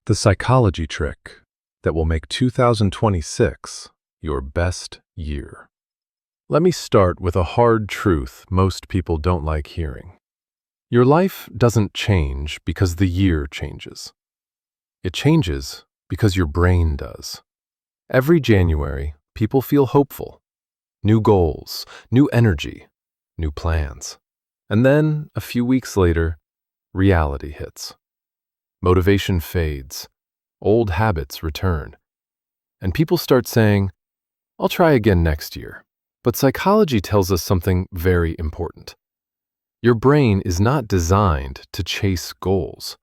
The psychology trick that will make 2026 your best year. Let me start with a hard truth most people don't like hearing. Your life doesn't change because the year changes. It changes because your brain does. Every January, people feel hopeful. New goals, new energy, new plans. And then, a few weeks later, reality hits. Motivation fades. Old habits return. And people start saying, I'll try again next year. But psychology tells us something very important. Your brain is not designed to chase goals.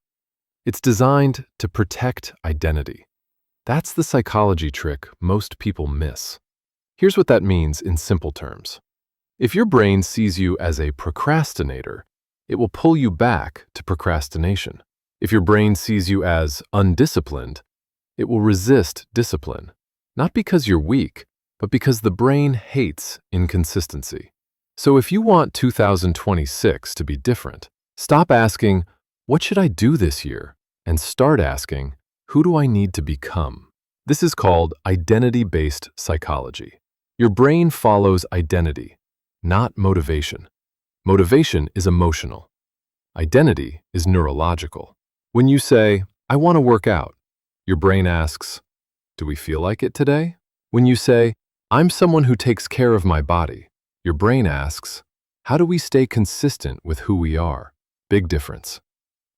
It's designed to protect identity. That's the psychology trick most people miss. Here's what that means in simple terms. If your brain sees you as a procrastinator, it will pull you back to procrastination. If your brain sees you as undisciplined, it will resist discipline, not because you're weak, but because the brain hates inconsistency. So if you want 2026 to be different, stop asking, what should I do this year? And start asking, who do I need to become? This is called identity-based psychology. Your brain follows identity, not motivation. Motivation is emotional. Identity is neurological. When you say, I want to work out, your brain asks, do we feel like it today? When you say, I'm someone who takes care of my body, your brain asks, how do we stay consistent with who we are? Big difference.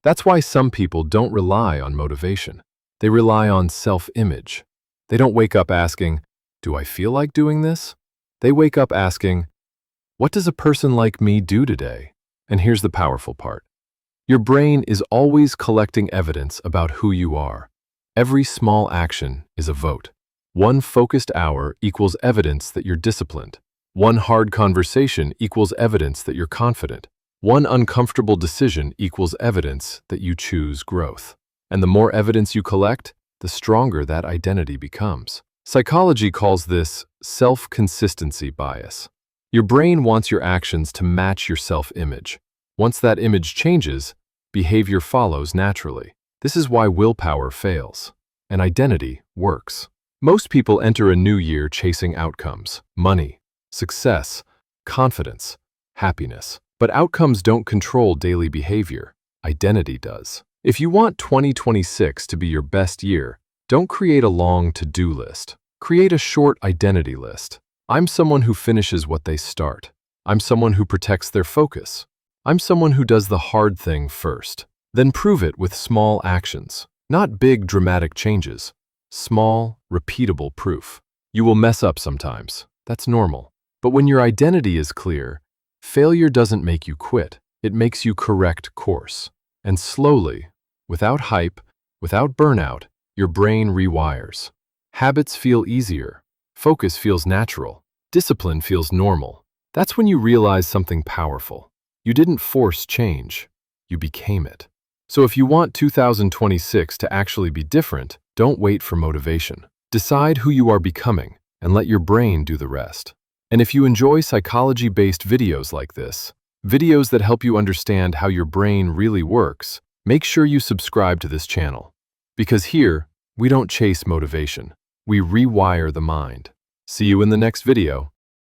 That's why some people don't rely on motivation. They rely on self-image. They don't wake up asking, do I feel like doing this? They wake up asking, what does a person like me do today? And here's the powerful part. Your brain is always collecting evidence about who you are. Every small action is a vote. One focused hour equals evidence that you're disciplined. One hard conversation equals evidence that you're confident. One uncomfortable decision equals evidence that you choose growth. And the more evidence you collect, the stronger that identity becomes. Psychology calls this self-consistency bias. Your brain wants your actions to match your self-image. Once that image changes, behavior follows naturally. This is why willpower fails, and identity works. Most people enter a new year chasing outcomes, money, success, confidence, happiness. But outcomes don't control daily behavior. Identity does. If you want 2026 to be your best year, don't create a long to-do list. Create a short identity list. I'm someone who finishes what they start. I'm someone who protects their focus. I'm someone who does the hard thing first. Then prove it with small actions, not big dramatic changes. Small, repeatable proof. You will mess up sometimes. That's normal. But when your identity is clear, failure doesn't make you quit. It makes you correct course. And slowly, without hype, without burnout, your brain rewires. Habits feel easier. Focus feels natural. Discipline feels normal. That's when you realize something powerful. You didn't force change. You became it. So if you want 2026 to actually be different, don't wait for motivation. Decide who you are becoming and let your brain do the rest. And if you enjoy psychology-based videos like this, videos that help you understand how your brain really works, make sure you subscribe to this channel. Because here, we don't chase motivation. We rewire the mind. See you in the next video.